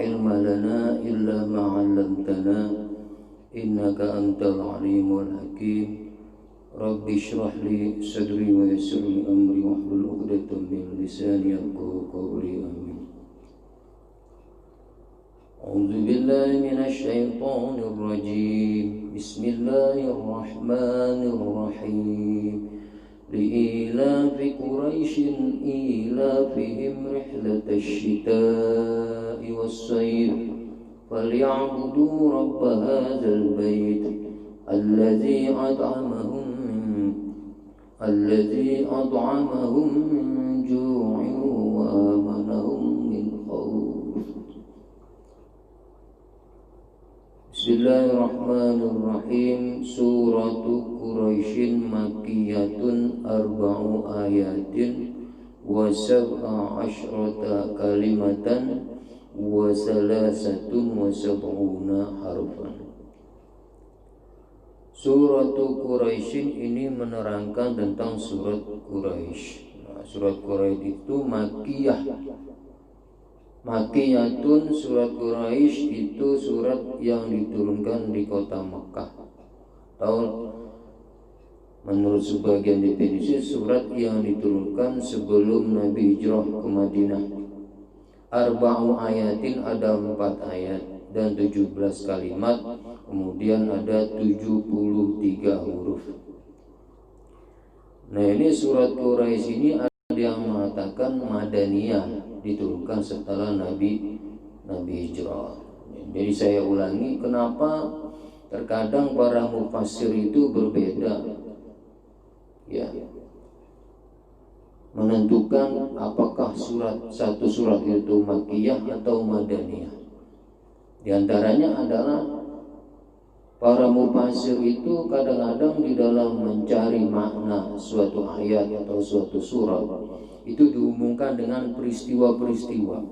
ilma lana illa ma 'allamtana innaka antal alimul hakim. Rabbi shrah li sadri wa yassir li amri wahlul 'uqdatam min lisani yafqahu qawli. Amin. A'udzu billahi minasy syaithanir rajim. Bismillahirrahmanirrahim. Li'ilafi Quraisyin ilafihim rihlatasy syita'i was-sayf falya'budu rabb hadzal bait alladzi at'amahum min ju'in wa amanahum min khauf. Bismillahirrahmanirrahim. Suratu Quraisyin Makkiyatun arba'u ayatin wa sab'a asyrata kalimatan wa salasatun wa sab'una harfan. Suratu Quraisyin ini menerangkan tentang surat Quraisy. Surat Quraisy itu Makkiyah. Makkiyatun, surat Quraisy itu surat yang diturunkan di kota Makkah. Menurut sebagian definisi, surat yang diturunkan sebelum Nabi hijrah ke Madinah. Arba'u ayatin, ada 4 ayat dan 17 kalimat, kemudian ada 73 huruf. Nah, ini surat Quraisy ini ada yang mengatakan Madaniyah, diturunkan setelah Nabi hijrah. Jadi saya ulangi, kenapa terkadang para mufassir itu berbeda ya, menentukan apakah satu surat itu Makkiyah atau Madaniyah. Di antaranya adalah para mufassir itu kadang-kadang di dalam mencari makna suatu ayat atau suatu surat itu dihubungkan dengan peristiwa-peristiwa,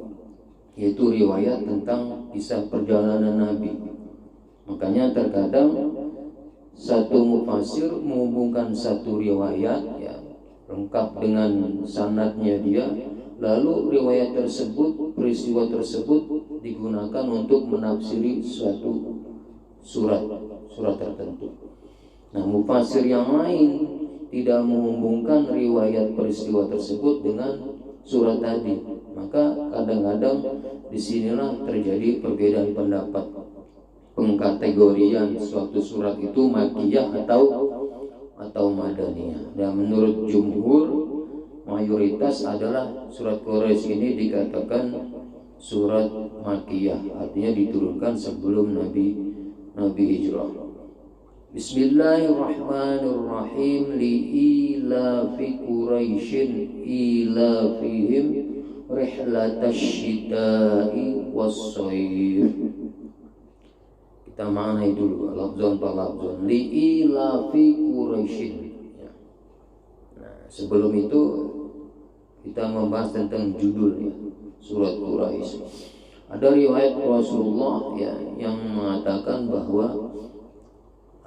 yaitu riwayat tentang kisah perjalanan Nabi. Makanya terkadang satu mufassir menghubungkan satu riwayat ya, lengkap dengan sanadnya dia, lalu riwayat tersebut, peristiwa tersebut digunakan untuk menafsiri suatu surat tertentu. Nah, mufassir yang lain tidak menghubungkan riwayat peristiwa tersebut dengan surat tadi. Maka kadang-kadang disinilah terjadi perbedaan pendapat, pengkategorian suatu surat itu Makkiyah atau Madaniyah. Dan menurut jumhur, mayoritas adalah surat Quraisy ini dikatakan surat Makkiyah, artinya diturunkan sebelum Nabi hijrah. Bismillahirrahmanirrahim. Li'ilafi Quraisyin ilafihim rihlatasy syita'i was-sayf. Kita maknai dulu lafzon per lafzon. Li'ilafi Quraisyin. Nah, sebelum itu kita membahas tentang judulnya, surat Quraisy. Ada riwayat Rasulullah ya, yang mengatakan bahwa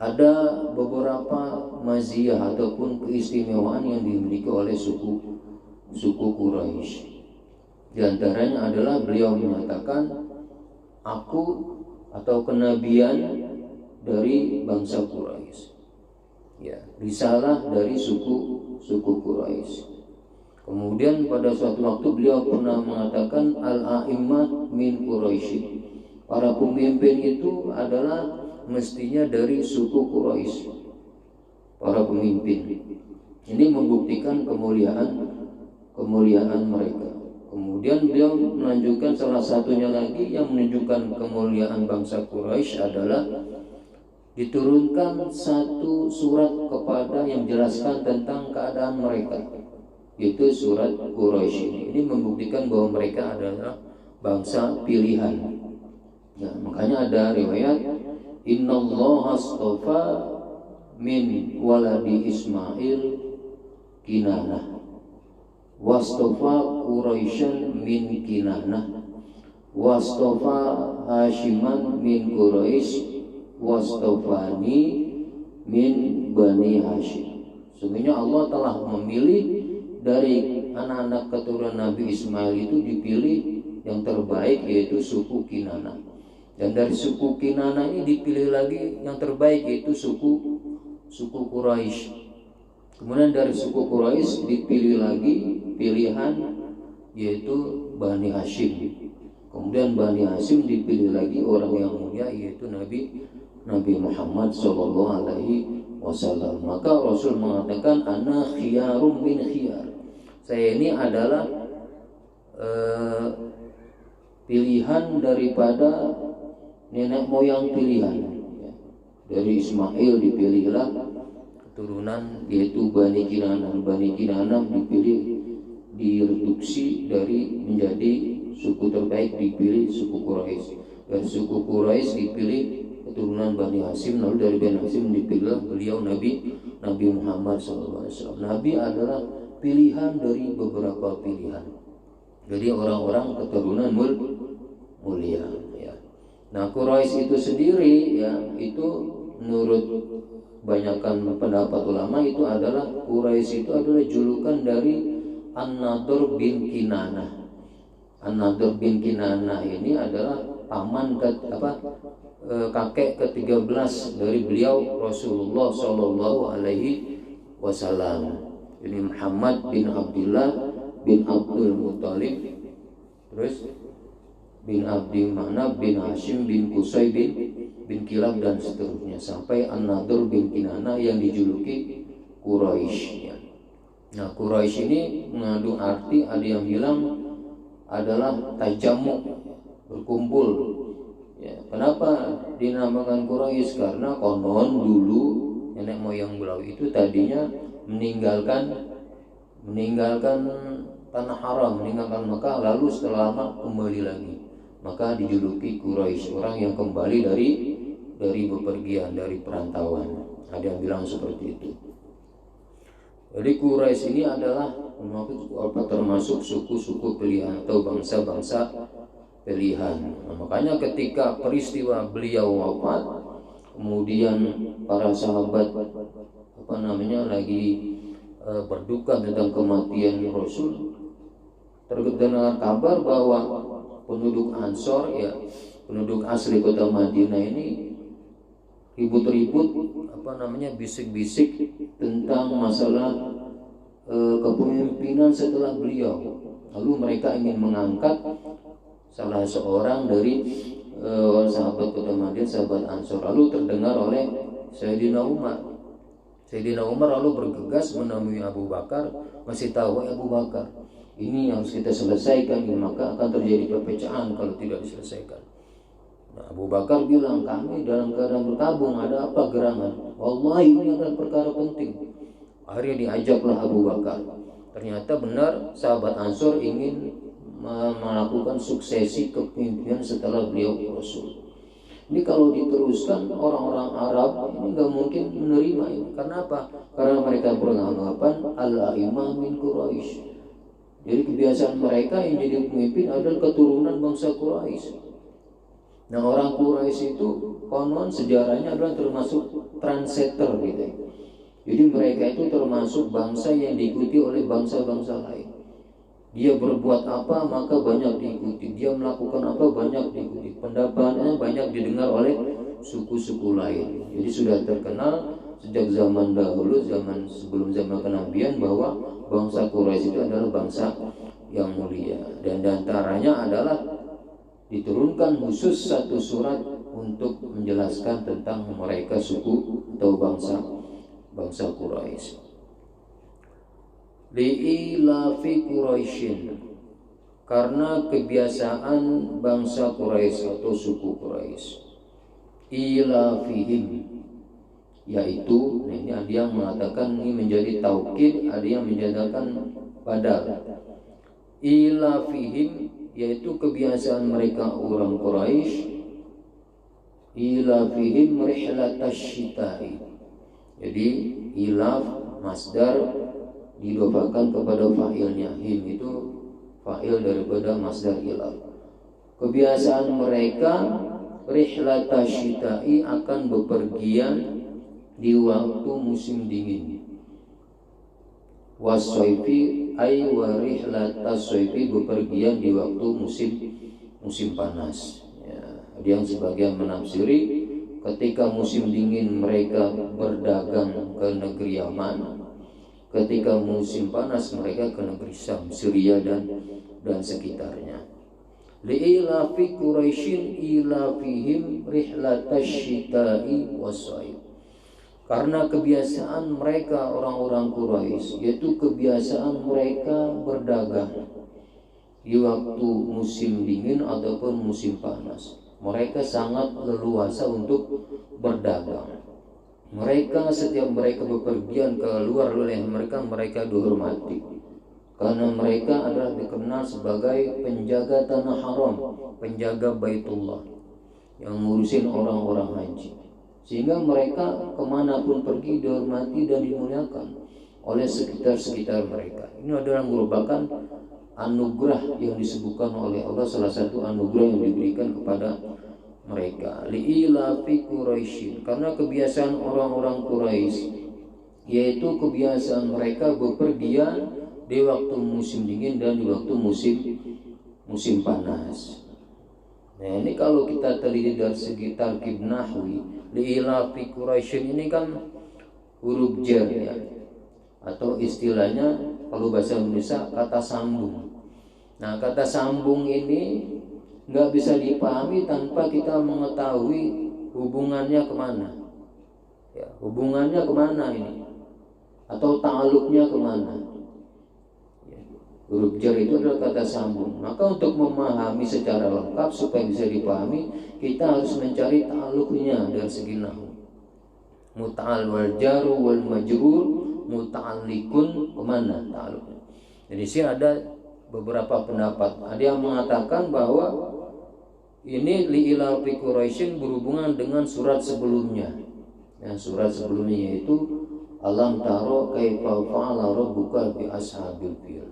ada beberapa maziyah ataupun keistimewaan yang dimiliki oleh suku Quraisy. Di antaranya adalah beliau menyatakan, aku atau kenabian dari bangsa Quraisy. Ya, risalah dari suku Quraisy. Kemudian pada suatu waktu beliau pernah mengatakan al-a'immat min Quraisy. Para pemimpin itu adalah mestinya dari suku Quraisy. Para pemimpin ini membuktikan kemuliaan mereka. Kemudian beliau melanjutkan salah satunya lagi yang menunjukkan kemuliaan bangsa Quraisy adalah diturunkan satu surat kepada yang menjelaskan tentang keadaan mereka, yaitu surat Quraisy. Ini membuktikan bahwa mereka adalah bangsa pilihan. Nah, makanya ada riwayat innallaha astafa min waladi Ismail Kinanah wastafa Quraisyan min Kinanah wastafa Hashiman min Quraisy wastafani min Bani Hashim. Sesungguhnya Allah telah memilih dari anak-anak keturunan Nabi Ismail itu, dipilih yang terbaik yaitu suku Kinana. Dan dari suku Kinana ini dipilih lagi yang terbaik yaitu suku Quraisy. Kemudian dari suku Quraisy dipilih lagi pilihan yaitu Bani Hashim. Kemudian Bani Hashim dipilih lagi orang yang mulia yaitu Nabi Muhammad SAW. Maka Rasul mengatakan ana khiyarum min khiyar. Saya ini adalah pilihan daripada nenek moyang pilihan. Dari Ismail dipilihlah keturunan yaitu Bani Kinana. Bani Kinana dipilih direduksi dari menjadi suku terbaik, dipilih suku Quraisy. Dari suku Quraisy dipilih keturunan Bani Hashim, lalu dari Bani Hashim dipilih beliau Nabi Muhammad SAW. Nabi adalah pilihan dari beberapa pilihan. Jadi orang-orang keturunan mulia. Ya. Nah Quraisy itu sendiri ya itu menurut banyakkan pendapat ulama itu adalah Quraisy itu adalah julukan dari An-Nadhr bin Kinanah. An-Nadhr bin Kinanah ini adalah paman kakek ke-13 dari beliau Rasulullah Shallallahu Alaihi Wasallam. Ini Muhammad bin Abdullah bin Abdul Muttalib, terus bin Abdi Manaf bin Hashim bin Qusay bin Kilab dan seterusnya sampai An-Nadhr bin Kinanah yang dijuluki Quraisy. Nah Quraisy ini mengandung arti, ada yang bilang adalah tajamu, berkumpul. Ya, kenapa dinamakan Quraisy? Karena konon dulu nenek moyang beliau itu tadinya meninggalkan tanah haram, meninggalkan Mekah, lalu setelah lama kembali lagi. Maka dijuluki Quraisy, orang yang kembali dari bepergian, dari perantauan. Ada yang bilang seperti itu. Jadi Quraisy ini adalah termasuk suku-suku pilihan atau bangsa-bangsa pilihan. Nah, makanya ketika peristiwa beliau wafat, kemudian para sahabat lagi berduka tentang kematian Rasul, terdengar kabar bahwa penduduk Ansor, ya penduduk asli kota Madinah ini ribut-ribut bisik-bisik tentang masalah kepemimpinan setelah beliau. Lalu mereka ingin mengangkat salah seorang dari sahabat kota Madinah, sahabat Ansor. Lalu terdengar oleh Sayyidina Umar. Sayyidina Umar lalu bergegas menemui Abu Bakar, masih tahu Abu Bakar, ini harus kita selesaikan, maka akan terjadi perpecahan kalau tidak diselesaikan. Nah, Abu Bakar bilang, kami dalam keadaan berkabung, ada apa gerangan? Wallahi ini adalah perkara penting. Akhirnya diajaklah Abu Bakar. Ternyata benar sahabat Ansor ingin melakukan suksesi kepemimpinan setelah beliau Rasul. Ini kalau diteruskan orang-orang Arab ini nggak mungkin menerima ini. Karena apa? Karena mereka beranggapan al-a'imah min Quraisy. Jadi kebiasaan mereka yang jadi pemimpin adalah keturunan bangsa Quraisy. Nah orang Quraisy itu konon sejarahnya adalah termasuk trendsetter gitu. Jadi mereka itu termasuk bangsa yang diikuti oleh bangsa-bangsa lain. Dia berbuat apa maka banyak diikuti, dia melakukan apa banyak diikuti, pendapatnya banyak didengar oleh suku-suku lain. Jadi sudah terkenal sejak zaman dahulu, sebelum zaman kenabian, bahwa bangsa Quraisy itu adalah bangsa yang mulia. Dan diantaranya adalah diturunkan khusus satu surat untuk menjelaskan tentang mereka suku atau bangsa Quraisy. Li'ilafi Quraisyin, karena kebiasaan bangsa Quraisy atau suku Quraisy. Ilafihim, yaitu ini ada yang mengatakan ini menjadi taukid, ada yang menyatakan badal. Ilafihim, yaitu kebiasaan mereka orang Quraisy. Ilafihim rihlatasyita'i. Jadi ilaf masdar didobakan kepada fa'ilnya. Him itu fa'il daripada masdar ilaf. Kebiasaan mereka rihlatasyita'i, akan bepergian di waktu musim dingin. Wasaifi ay wa rihlatas sayfi, bepergian di waktu musim panas. Ya, ada yang sebagian menafsiri ketika musim dingin mereka berdagang ke negeri Yaman, ketika musim panas mereka ke negeri Syam, Syria dan sekitarnya. Li'ilafi Quraisyin ilafihim rihlatash syita'i was-sayf. Karena kebiasaan mereka orang-orang Quraisy, yaitu kebiasaan mereka berdagang di waktu musim dingin ataupun musim panas. Mereka sangat leluasa untuk berdagang. Mereka setiap mereka bepergian ke luar wilayah mereka dihormati. Karena mereka adalah dikenal sebagai penjaga tanah haram, penjaga Baitullah, yang ngurusin orang-orang haji. Sehingga mereka kemanapun pergi dihormati dan dimuliakan oleh sekitar-sekitar mereka. Ini adalah merupakan anugerah yang disebutkan oleh Allah, salah satu anugerah yang diberikan kepada mereka. Li'ilafi Quraisyin, karena kebiasaan orang-orang Quraisy, yaitu kebiasaan mereka bepergian di waktu musim dingin dan di waktu musim panas. Nah, ini kalau kita teliti dari segi tarkib nahwi, li'ilafi Quraisyin ini kan huruf jar ya, atau istilahnya kalau bahasa Indonesia kata sambung. Nah, kata sambung ini nggak bisa dipahami tanpa kita mengetahui hubungannya kemana. Ya, hubungannya kemana ini, atau ta'aluknya kemana. Huruf jar itu adalah kata sambung. Maka untuk memahami secara lengkap supaya bisa dipahami, kita harus mencari ta'aluknya dari segi nahwu. Muta'al wal jaru wal majrur muta'alliqun, kemana ta'aluknya. Jadi sini ada beberapa pendapat. Ada yang mengatakan bahwa ini li'ilafi Quraisyin berhubungan dengan surat sebelumnya. Yang surat sebelumnya yaitu Alam taro kaifa fa'ala rabbuka bi ashabil fil.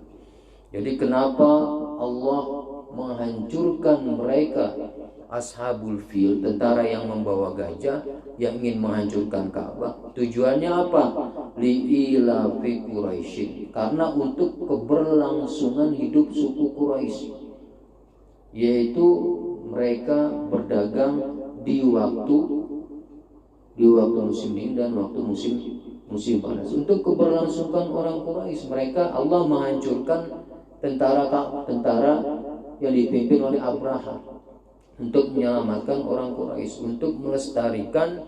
Jadi kenapa Allah menghancurkan mereka ashabul fil, tentara yang membawa gajah yang ingin menghancurkan Ka'bah? Tujuannya apa? Li'ilafi Quraisyin, karena untuk keberlangsungan hidup suku Quraisy, yaitu mereka berdagang di waktu musim dingin dan waktu musim panas. Untuk keberlangsungan orang Quraisy, mereka Allah menghancurkan tentara yang dipimpin oleh Abraha untuk menyelamatkan orang Quraisy, untuk melestarikan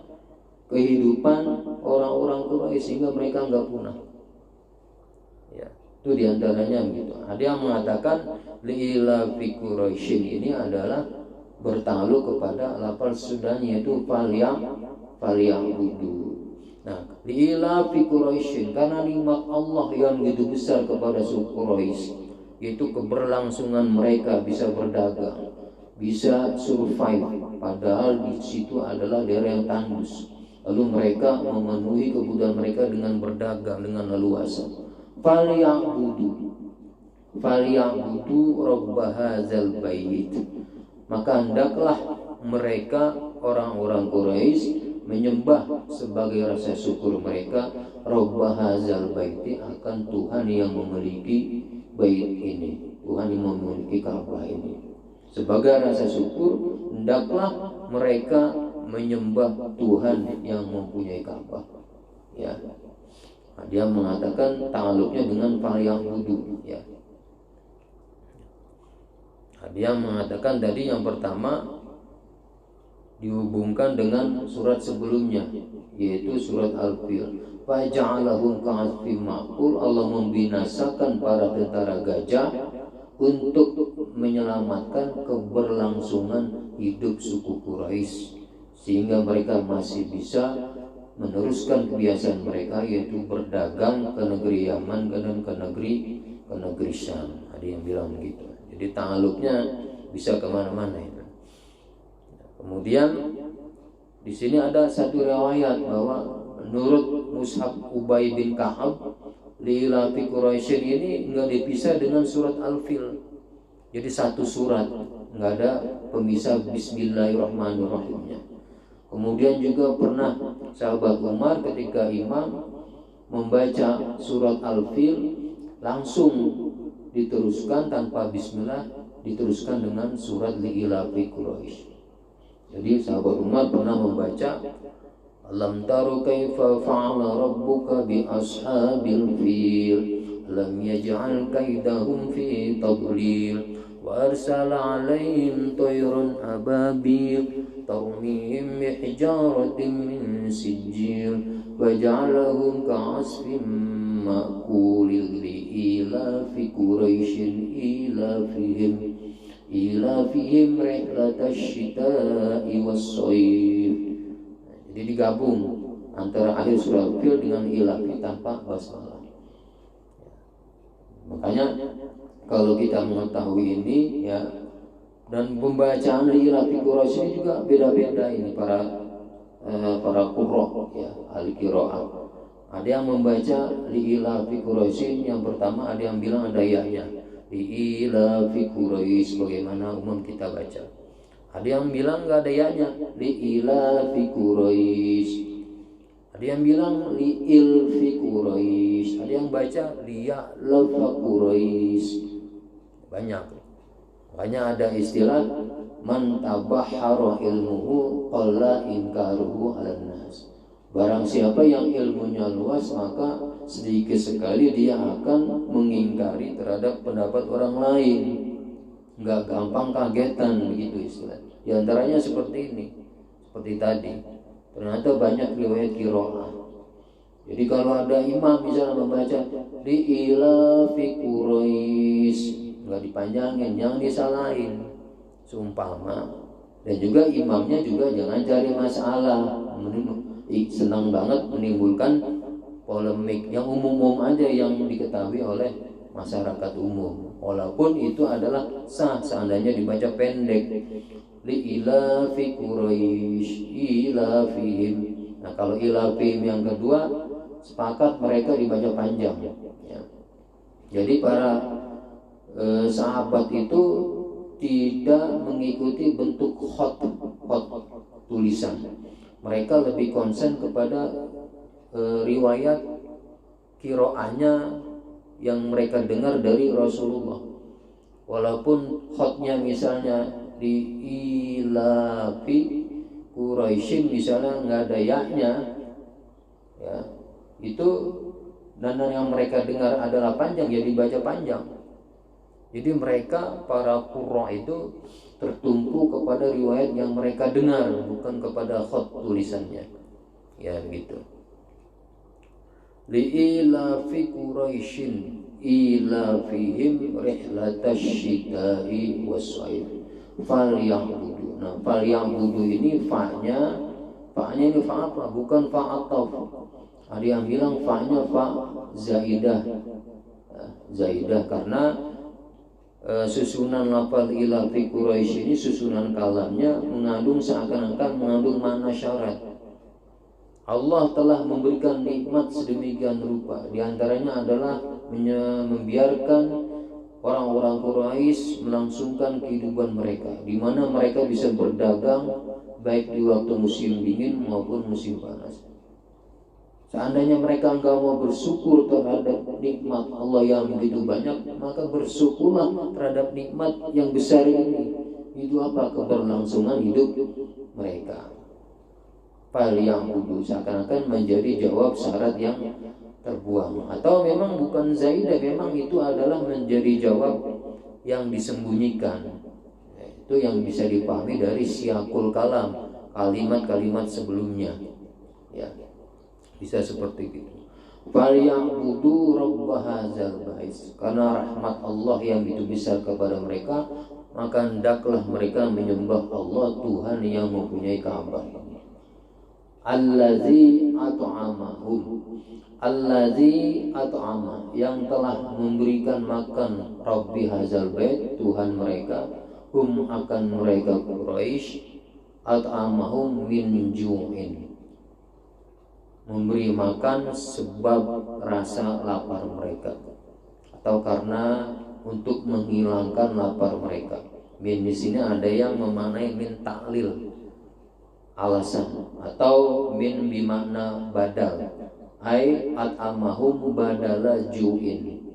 kehidupan orang-orang Quraisy sehingga mereka enggak punah. Ya, itu diantaranya gitu. Ada yang mengatakan li'ilafi Quraisyin ini adalah bertakluk kepada lafal Sudani, yaitu falyabudu. Nah, li'ilafi Quraisyin, karena nikmat Allah yang begitu besar kepada suku Quraisy, yaitu keberlangsungan mereka bisa berdagang, bisa survive, padahal di situ adalah daerah yang tandus. Lalu mereka memenuhi kebutuhan mereka dengan berdagang dengan leluasa. Falyabudu rabb hadzal bait. Maka hendaklah mereka orang-orang Quraisy menyembah sebagai rasa syukur mereka rabb hadzal bait, akan Tuhan yang memiliki bait ini, Tuhan yang memiliki Ka'bah ini. Sebagai rasa syukur hendaklah mereka menyembah Tuhan yang mempunyai Ka'bah. Ya. Dia mengatakan ta'aluknya dengan falyabudu ya. Dia mengatakan tadi yang pertama dihubungkan dengan surat sebelumnya, yaitu surat Al-Fil. Faja'alahum ka'asfim ma'kul, Allah membinasakan para tentara gajah untuk menyelamatkan keberlangsungan hidup suku Quraisy, sehingga mereka masih bisa meneruskan kebiasaan mereka, yaitu berdagang ke negeri Yaman dan ke negeri Syam. Ada yang bilang begitu. Jadi ta'aluknya bisa kemana-mana itu. Kemudian di sini ada satu riwayat bahwa menurut Mushaf Ubay bin Ka'ab, li'ilafi Quraisyin ini enggak dipisah dengan surat Al-Fil. Jadi satu surat, enggak ada pemisah Bismillahirrahmanirrahimnya. Kemudian juga pernah sahabat Umar ketika imam membaca surat Al-Fil, langsung diteruskan tanpa bismillah, diteruskan dengan surat Li'ilafi Quraisy. Jadi sahabat Umar pernah membaca Alam taru kaifa fa'ala rabbuka bi ashabil fil lam yaj'al kaidahum fi tadlil wa arsala 'alaihim tayran ababil tarmihim bihijaratin min sijil wa ja'alahum ka'asfin ma'kulil li'ilafi Quraisyin ilafihim rihlatash shita'i was-shayf. Jadi digabung antara akhir surat Fil dengan ilafi tanpa basmalah. Makanya kalau kita mengetahui ini ya, dan pembacaan ilafi Quraisy ini juga beda-beda ini para qurra ya, ahli qiraah. Ada yang membaca li'ilafi Quraisy yang pertama, ada yang bilang ada ya-nya. Li'ilafi Quraisy bagaimana umum kita baca. Ada yang bilang nggak ada ya-nya, li'ilafi Quraisy. Ada yang bilang li'ilfi Quraisy. Ada yang baca liya'lafa Quraisy. Banyak. Makanya ada istilah man tabahhara ilmuhu qalla inkaruhu 'alan nas. Barang siapa yang ilmunya luas, maka sedikit sekali dia akan mengingkari terhadap pendapat orang lain. Nggak gampang kagetan, begitu istilah. Di antaranya seperti ini, seperti tadi. Ternyata banyak riwayat qiraah. Jadi kalau ada imam misalnya membaca li'ilafi Quraisy, nggak dipanjangin, jangan disalahin, seumpama. Dan juga imamnya juga jangan cari masalah, senang banget menimbulkan polemik yang umum-umum aja yang diketahui oleh masyarakat umum. Walaupun itu adalah sah seandainya dibaca pendek. Li'ilafi Quraisy ilafihim. Nah kalau ilafihim yang kedua, sepakat mereka dibaca panjang ya. Jadi para sahabat itu tidak mengikuti bentuk khot tulisan. Mereka lebih konsen kepada riwayat qiraahnya yang mereka dengar dari Rasulullah. Walaupun khotnya misalnya di ilafi Quraisyin misalnya nggak ada ya-nya ya, itu dan yang mereka dengar adalah panjang, ya dibaca panjang. Jadi mereka para qurra itu tertumpu kepada riwayat yang mereka dengar, bukan kepada khot tulisannya ya begitu. Li'ilafi Quraisyin ilafihim rihlatash shita'i was-shayf falyabudu. Nah, falyabudu ini fa-nya ini fa apa? Bukan fa ataf. Ada yang bilang fa-nya fa zaidah. Zaidah karena susunan lafal ilafi Quraisy ini, susunan kalamnya mengandung seakan-akan mengandung makna syarat. Allah telah memberikan nikmat sedemikian rupa. Di antaranya adalah membiarkan orang-orang Quraisy melangsungkan kehidupan mereka, di mana mereka bisa berdagang baik di waktu musim dingin maupun musim panas. Seandainya mereka enggak mau bersyukur terhadap nikmat Allah yang begitu banyak, maka bersyukurlah terhadap nikmat yang besar ini. Itu apa? Keberlangsungan hidup mereka. Fal yang budu seakan-akan menjadi jawab syarat yang terbuang, atau memang bukan zaidah, memang itu adalah menjadi jawab yang disembunyikan. Itu yang bisa dipahami dari siyakul kalam, kalimat-kalimat sebelumnya ya, bisa seperti itu. Fal yang budu rabb hadzal bait, karena rahmat Allah yang begitu besar kepada mereka, maka hendaklah mereka menyembah Allah Tuhan yang mempunyai Ka'bah. Allazi at'ama, yang telah memberikan makan Rabbi hadzal bait, Tuhan mereka, hum akan mereka Quraisy, at'amahum min ju'in, memberi makan sebab rasa lapar mereka, atau karena untuk menghilangkan lapar mereka. Min di sini ada yang memaknai min ta'lil, alasan, atau min bimakna badal, ai at'amahum badala ju'in,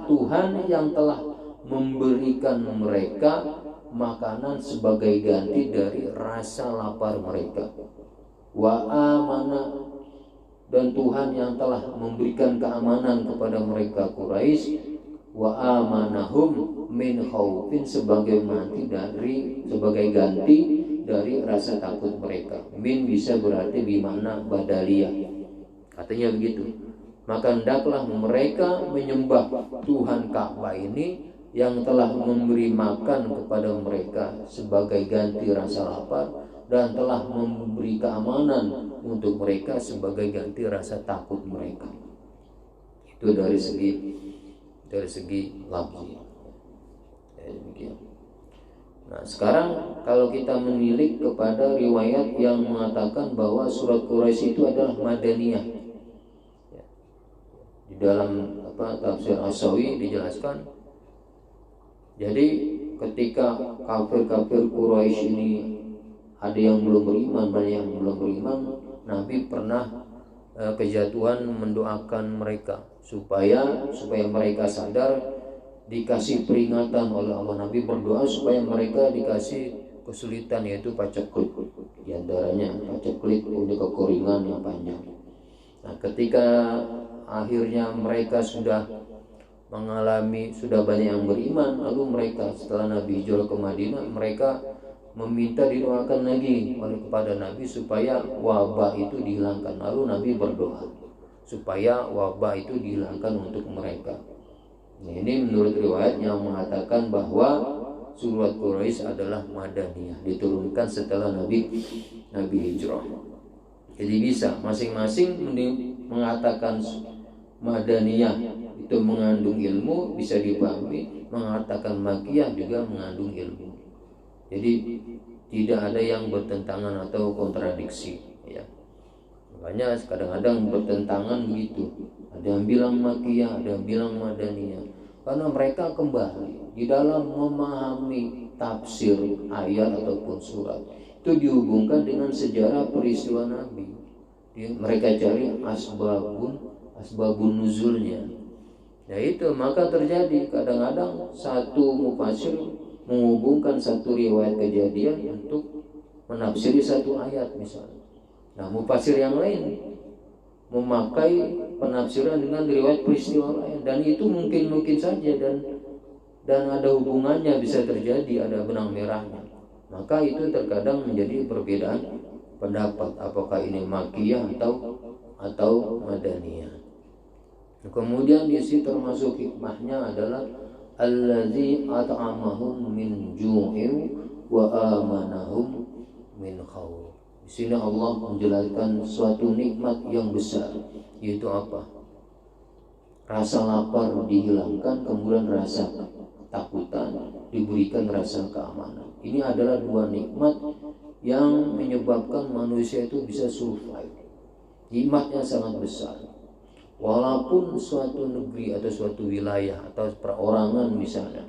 Tuhan yang telah memberikan mereka makanan sebagai ganti dari rasa lapar mereka. Wa amana, dan Tuhan yang telah memberikan keamanan kepada mereka Quraisy, wa amanahum min khaufin, sebagai ganti dari rasa takut mereka. Min bisa berarti bimana badaliyah, katanya begitu. Maka hendaklah mereka menyembah Tuhan Ka'bah ini yang telah memberi makan kepada mereka sebagai ganti rasa lapar, dan telah memberi keamanan untuk mereka sebagai ganti rasa takut mereka. Itu dari segi lafzi. Nah, sekarang kalau kita menilik kepada riwayat yang mengatakan bahwa surat Quraisy itu adalah Madaniyah. Di dalam tafsir As-Sawi dijelaskan, jadi ketika kafir-kafir Quraisy ini ada yang belum beriman, banyak yang belum beriman, Nabi pernah kejatuhan mendoakan mereka supaya mereka sadar, dikasih peringatan oleh Allah. Nabi berdoa supaya mereka dikasih kesulitan, yaitu paceklik, di antaranya paceklik untuk kekeringan yang panjang. Nah, ketika akhirnya mereka sudah banyak yang beriman, lalu mereka setelah Nabi hijrah ke Madinah, mereka meminta didoakan lagi kepada Nabi supaya wabah itu dihilangkan. Lalu Nabi berdoa supaya wabah itu dihilangkan untuk mereka. Nah, ini menurut riwayat yang mengatakan bahwa surat Quraisy adalah Madaniyah, diturunkan setelah Nabi hijrah. Jadi bisa masing-masing mengatakan Madaniyah itu mengandung ilmu, bisa dipahami, mengatakan Makkiyah juga mengandung ilmu. Jadi tidak ada yang bertentangan atau kontradiksi, ya. Makanya kadang-kadang bertentangan begitu. Ada yang bilang Makkiyah, ada yang bilang Madaniyah. Karena mereka kembali di dalam memahami tafsir ayat ataupun surat itu dihubungkan dengan sejarah peristiwa Nabi. Mereka cari asbabun nuzulnya. Ya itu, maka terjadi kadang-kadang satu mufasir menghubungkan satu riwayat kejadian untuk menafsiri satu ayat misalnya. Nah, mufasir yang lain memakai penafsiran dengan riwayat peristiwa lain, dan itu mungkin saja dan ada hubungannya, bisa terjadi ada benang merahnya. Maka itu terkadang menjadi perbedaan pendapat, apakah ini Makkiyah atau Madaniyah. Kemudian di sini termasuk hikmahnya adalah allazi at'amahum min ju'in wa amanahum min khawf. Di sini Allah menjelaskan suatu nikmat yang besar, yaitu apa? Rasa lapar dihilangkan, kemudian rasa takutan diberikan rasa keamanan. Ini adalah dua nikmat yang menyebabkan manusia itu bisa survive. Nikmatnya sangat besar. Walaupun suatu negeri atau suatu wilayah atau perorangan misalnya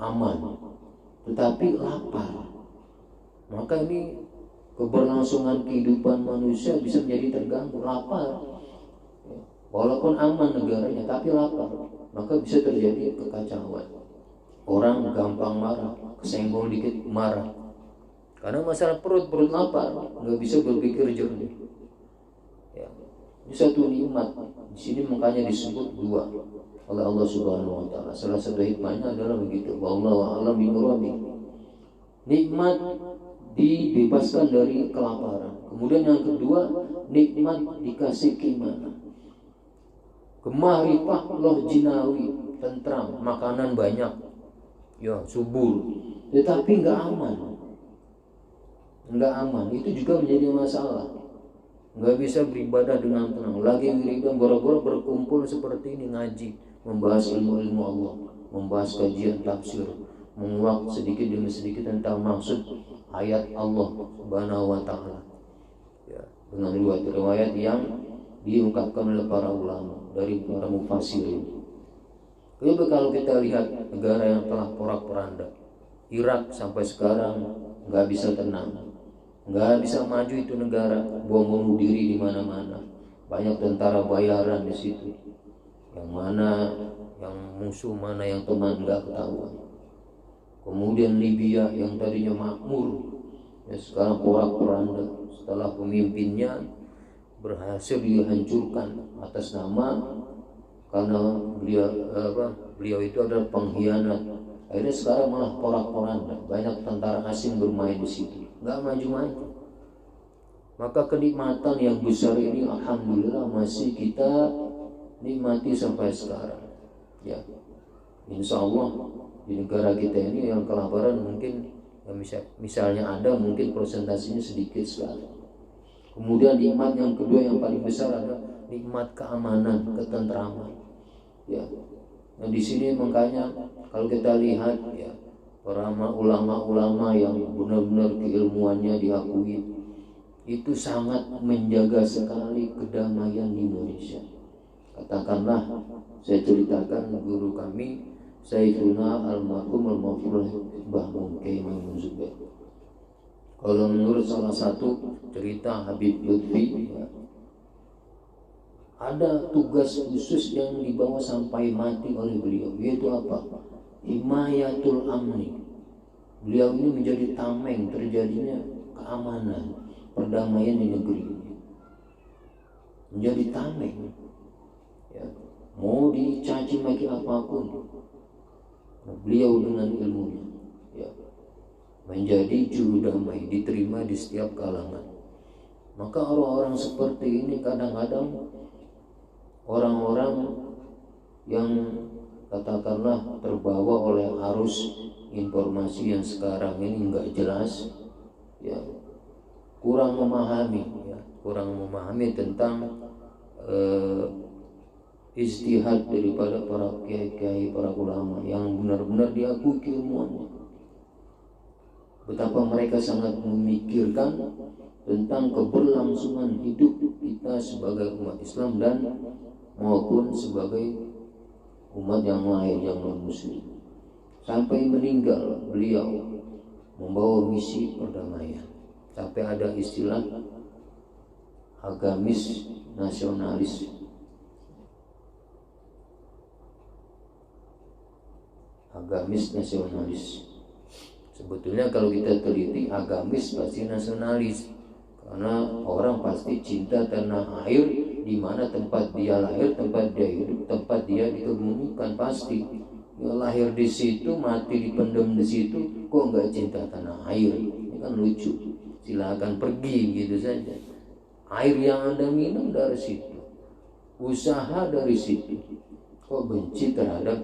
aman, tetapi lapar, maka ini keberlangsungan kehidupan manusia bisa menjadi terganggu. Lapar, walaupun aman negaranya tapi lapar, maka bisa terjadi kekacauan. Orang gampang marah, kesenggol dikit marah, karena masalah perut lapar, nggak bisa berpikir jernih. Ya, ini satu nikmat. Di sini makanya disebut dua oleh Allah Subhanahu wa taala. Salah satu hikmahnya adalah begitu. Wallahu a'lam bimuradi. Nikmat dibebaskan dari kelaparan. Kemudian yang kedua, nikmat dikasih keimanan. Kemahrifah loh jinawi, tentram, makanan banyak. Ya, subur. Tetapi enggak aman. Itu juga menjadi masalah. Nggak bisa beribadah dengan tenang. Lagi wiridan boro-boro berkumpul seperti ini, ngaji, membahas ilmu Allah, membahas kajian tafsir, menguak sedikit demi sedikit tentang maksud ayat Allah Subhanahu wa taala. Ya, dengan riwayat yang diungkapkan oleh para ulama dari para mufassirin. Jadi kalau kita lihat negara yang telah porak-poranda, Irak sampai sekarang nggak bisa tenang. Nggak bisa maju itu negara, bom bunuh diri di mana-mana. banyak tentara bayaran di situ. Yang mana yang musuh, mana yang teman, nggak ketahuan. Kemudian Libya yang tadinya makmur, ya sekarang porak-poranda setelah pemimpinnya berhasil dihancurkan atas nama karena beliau itu adalah pengkhianat. Akhirnya sekarang malah porak-poranda, banyak tentara asing bermain di situ, nggak maju-maju. Maka kenikmatan yang besar ini alhamdulillah masih kita nikmati sampai sekarang. Ya, insya Allah di negara kita ini yang kelaparan mungkin misalnya ada, mungkin presentasinya sedikit sekali. Kemudian nikmat yang kedua yang paling besar adalah nikmat keamanan, ketentraman. Ya, nah di sini makanya kalau kita lihat ya para ulama-ulama yang benar-benar keilmuannya diakui itu sangat menjaga sekali kedamaian di Indonesia. Katakanlah, saya ceritakan guru kami Sayyiduna almarhum al-Mafruh Mbah Mungkai Maimun Zubair. Kalau menurut salah satu cerita Habib Lutfi ya, ada tugas khusus yang dibawa sampai mati oleh beliau, yaitu apa? Himayatul amni. Beliau ini menjadi tameng terjadinya keamanan, perdamaian di negeri ini. Menjadi tameng ya, mau dicaci maki apapun, beliau dengan ilmunya ya, menjadi juru damai, diterima di setiap kalangan. Maka orang-orang seperti ini kadang-kadang orang-orang yang katakanlah terbawa oleh arus informasi yang sekarang ini nggak jelas ya, kurang memahami tentang ijtihad daripada para kiai-kiai, para ulama yang benar-benar diakui keilmuannya. Betapa mereka sangat memikirkan tentang keberlangsungan hidup kita sebagai umat Islam dan maupun sebagai umat yang lain yang non-muslim. Sampai meninggal beliau membawa misi perdamaian. Sampai ada istilah agamis nasionalis. Agamis nasionalis. Sebetulnya kalau kita teliti, agamis pasti nasionalis, karena orang pasti cinta tanah air di mana tempat dia lahir, tempat dia hidup, tempat dia dikemukakan pasti. Ya, lahir di situ, mati dipendam di situ, kok nggak cinta tanah air? Ini kan lucu. Silakan pergi gitu saja. Air yang Anda minum dari situ, usaha dari situ, kok benci terhadap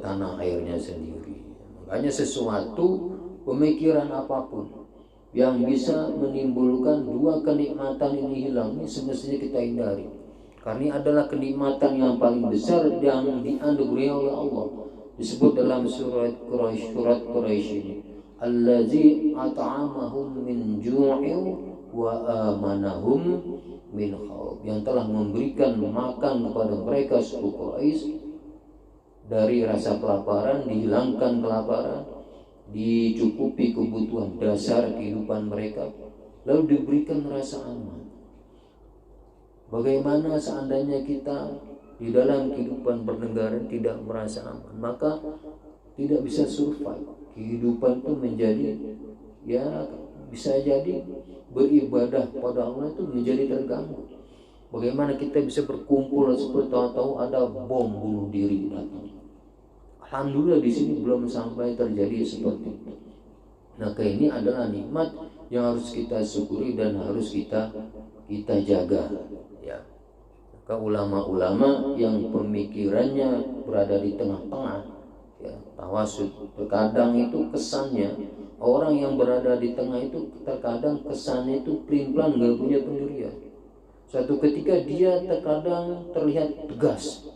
tanah airnya sendiri. Makanya sesuatu pemikiran apapun yang bisa menimbulkan dua kenikmatan ini hilang, ini semestinya kita hindari. Karena ini adalah kenikmatan yang paling besar yang dianugerahi oleh Allah. Disebut dalam surat Quraisy ini, allazi at'amahum min ju'in wa amanahum min khauf, yang telah memberikan makan kepada mereka suku Quraisy dari rasa kelaparan, dihilangkan kelaparan, dicukupi kebutuhan dasar kehidupan mereka, lalu diberikan rasa aman. Bagaimana seandainya kita di dalam kehidupan bernegara tidak merasa aman, maka tidak bisa survive. Kehidupan itu menjadi, ya bisa jadi beribadah pada Allah itu menjadi terganggu. Bagaimana kita bisa berkumpul seperti tahu-tahu ada bom bunuh diri datang. Alhamdulillah di sini belum sampai terjadi seperti itu. Nah, ini adalah nikmat yang harus kita syukuri dan harus kita jaga. Ya, maka ulama-ulama yang pemikirannya berada di tengah-tengah, ya, tawasud. Terkadang itu kesannya orang yang berada di tengah itu terkadang kesannya itu pelin-pelan, nggak punya pendirian. Suatu ketika dia terkadang terlihat tegas,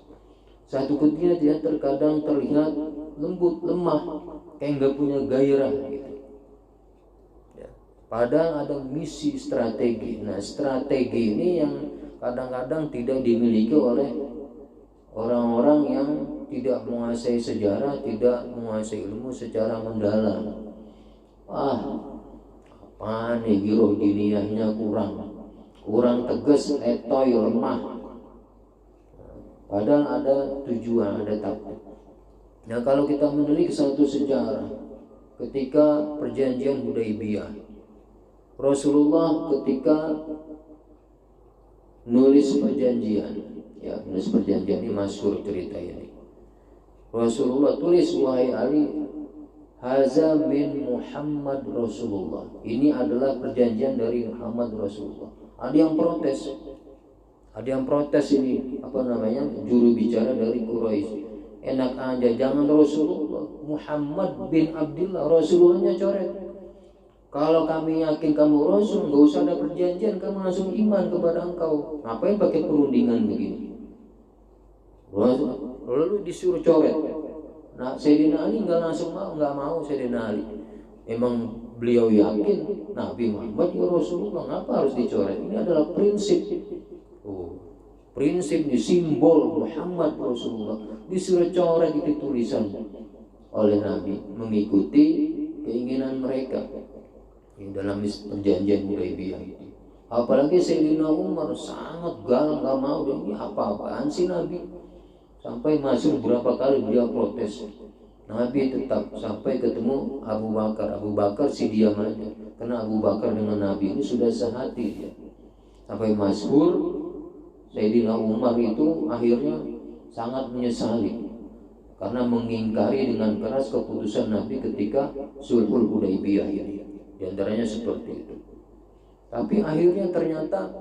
satu ketika dia terkadang terlihat lembut, lemah, kayak nggak punya gairah gitu. Ya. Padahal ada misi strategi. Nah, strategi ini yang kadang-kadang tidak dimiliki oleh orang-orang yang tidak menguasai sejarah, tidak menguasai ilmu secara mendalam. Apaan nih giroh diniyahnya kurang, kurang tegas, letoy, lemah. Padahal ada tujuan, ada taktik. Nah, kalau kita menelik satu sejarah ketika perjanjian Hudaibiyah, Rasulullah ketika nulis perjanjian, ya nulis perjanjian ini masyhur cerita ini. Rasulullah tulis, wahai Ali, haza min Muhammad Rasulullah. Ini adalah perjanjian dari Muhammad Rasulullah. Ada yang protes ini, juru bicara dari Quraisy. Enak aja, jangan Rasulullah, Muhammad bin Abdullah, Rasulullahnya coret. Kalau kami yakin kamu Rasul, nggak usah ada perjanjian, kamu langsung iman kepada engkau. Ngapain pakai perundingan begini? Lalu disuruh coret. Nah, Sayyidina Ali nggak mau Sayyidina Ali. Emang beliau yakin Nabi Muhammad ya Rasulullah, ngapa harus dicoret? Ini adalah prinsip. Prinsip di simbol Muhammad Rasulullah, disuruh coret itu tulisan oleh Nabi mengikuti keinginan mereka dalam perjanjian Hudaibiyah itu. Apalagi Sayyidina Umar sangat galak, nggak mau, ini apa-apaan sih Nabi, sampai masuk berapa kali beliau protes. Nabi tetap sampai ketemu Abu Bakar si diam aja, karena Abu Bakar dengan Nabi ini sudah sehati ya. Sampai masyhur Sayyidina Umar itu akhirnya sangat menyesali karena mengingkari dengan keras keputusan Nabi ketika Sulhul Hudaibiyah ini. Di antaranya seperti itu. Tapi akhirnya ternyata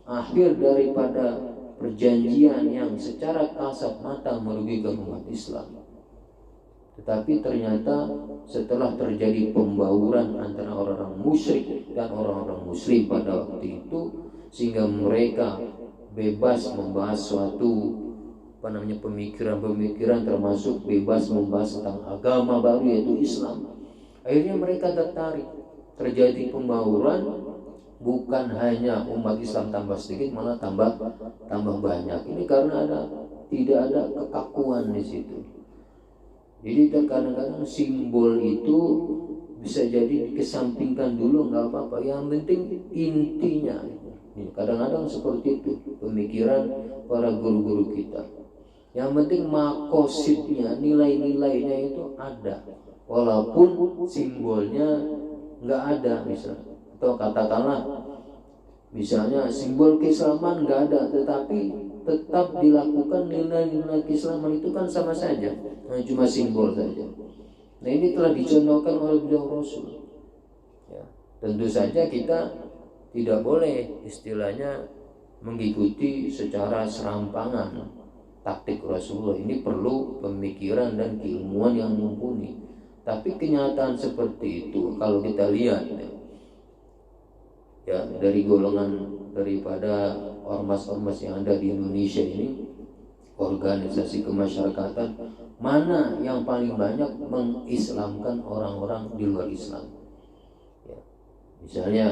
akhir daripada perjanjian yang secara kasat mata merugikan umat Islam. Tetapi ternyata setelah terjadi pembauran antara orang-orang musyrik dan orang-orang muslim pada waktu itu, sehingga mereka bebas membahas suatu pemikiran termasuk bebas membahas tentang agama baru yaitu Islam. Akhirnya mereka tertarik, terjadi pembauran, bukan hanya umat Islam tambah sedikit, malah tambah banyak. Ini karena tidak ada kekakuan di situ. Jadi kadang-kadang simbol itu bisa jadi dikesampingkan dulu, nggak apa-apa. Yang penting intinya. Kadang-kadang seperti itu pemikiran para guru-guru kita. Yang penting makosidnya, nilai-nilainya itu ada, walaupun simbolnya nggak ada misalnya. Atau katakanlah misalnya simbol keislaman nggak ada, tetapi tetap dilakukan nilai-nilai keislaman itu kan sama saja, cuma simbol saja. Nah, ini telah dicontohkan oleh beliau Rasul. Ya, tentu saja kita tidak boleh istilahnya mengikuti secara serampangan taktik Rasulullah. Ini perlu pemikiran dan keilmuan yang mumpuni. Tapi kenyataan seperti itu kalau kita lihat ya dari golongan daripada ormas-ormas yang ada di Indonesia ini, organisasi kemasyarakatan, mana yang paling banyak mengislamkan orang-orang di luar Islam? Ya, misalnya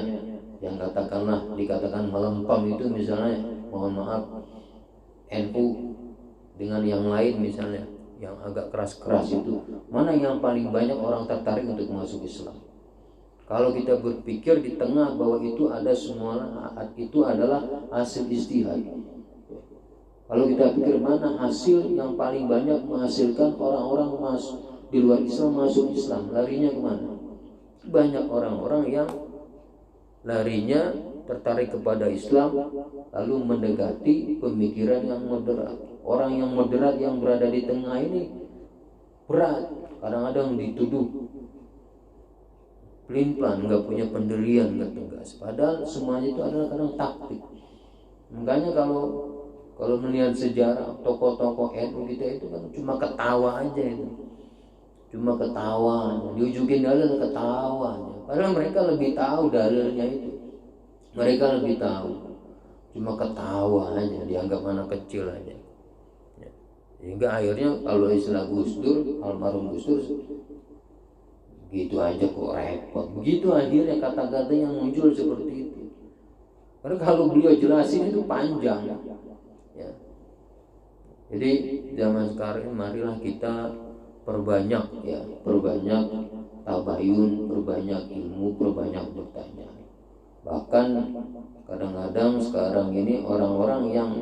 yang dikatakan melempam itu, misalnya mohon maaf NU dengan yang lain misalnya yang agak keras-keras itu, mana yang paling banyak orang tertarik untuk masuk Islam? Kalau kita berpikir di tengah bahwa itu ada semua, itu adalah hasil ijtihad. Kalau kita pikir mana hasil yang paling banyak menghasilkan orang-orang masuk di luar Islam masuk Islam, larinya kemana? Banyak orang-orang yang larinya tertarik kepada Islam lalu mendekati pemikiran yang moderat. Orang yang moderat yang berada di tengah ini berat, kadang-kadang dituduh pelin-pelan, nggak punya pendirian, nggak tegas. Padahal semuanya itu adalah kadang taktik. Makanya kalau melihat sejarah tokoh-tokoh NU kita itu kan cuma ketawa aja itu. Cuma ketawa, diujukin dalil ketawanya. Padahal mereka lebih tahu dalilnya itu. Mereka lebih tahu. Cuma ketawa aja, dianggap anak kecil aja. Ya. Sehingga akhirnya kalau istilah Gus Dur, almarhum Gus Dur, gitu aja kok repot. Begitu akhirnya kata-kata yang muncul seperti itu. Karena kalau beliau jelasin itu panjang. Ya. Jadi zaman sekarang marilah kita perbanyak tabayun, perbanyak ilmu, perbanyak bertanya. Bahkan kadang-kadang sekarang ini orang-orang yang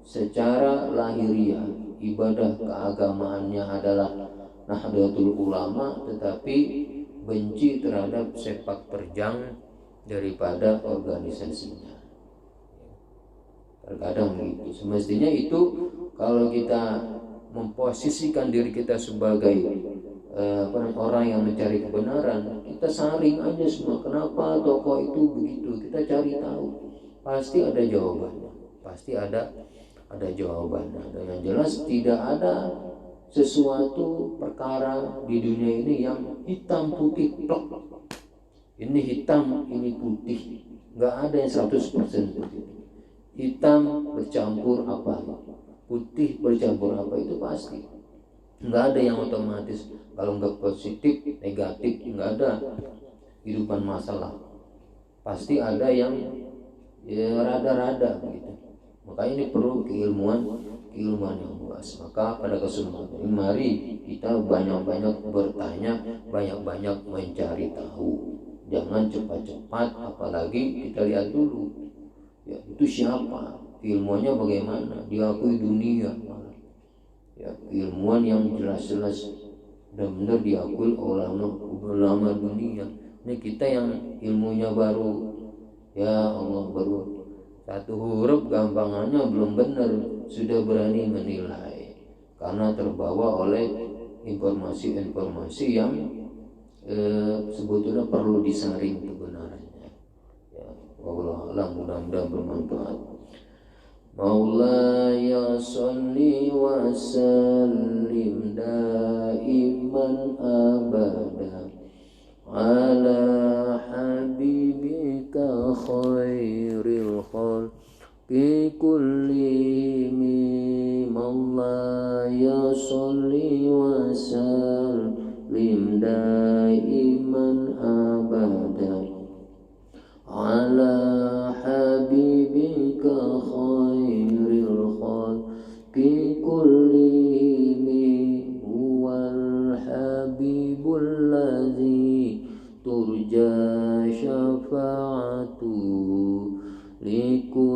secara lahiriah ibadah keagamaannya adalah Nahdlatul Ulama, tetapi benci terhadap sepak terjang daripada organisasinya. Terkadang begitu. Semestinya itu kalau kita memposisikan diri kita sebagai orang yang mencari kebenaran, kita saring aja semua. Kenapa tokoh itu begitu? Kita cari tahu. Pasti ada jawabannya. Pasti ada jawabannya. Dan yang jelas tidak ada sesuatu perkara di dunia ini yang hitam putih plok. Ini hitam, ini putih. Nggak ada yang 100% putih. Hitam bercampur apa, putih bercampur apa, itu pasti. Nggak ada yang otomatis. Kalau nggak positif, negatif, nggak ada kehidupan masalah. Pasti ada yang ya rada-rada begitu. Makanya ini perlu keilmuan yang luas. Maka pada kesempatan ini mari kita banyak-banyak bertanya, banyak-banyak mencari tahu. Jangan cepat-cepat, apalagi kita lihat dulu ya itu siapa, ilmuannya bagaimana, diakui dunia ya, ilmuwan yang jelas-jelas benar-benar diakui oleh ulama dunia. Ini kita yang ilmunya baru, ya Allah, baru satu huruf gampangannya belum benar sudah berani menilai karena terbawa oleh informasi-informasi yang sebetulnya perlu disaring kebenarannya. Allah alam, mudah-mudahan bermanfaat. Maulaya sholli wa sallim daiman abada ala habibika khairil khalqi kullihim. Maulaya sholli wa sallim daiman abada ala habibika khairil khalqi kullihim. Huwal habibul ladzi turja syafa'atu likulli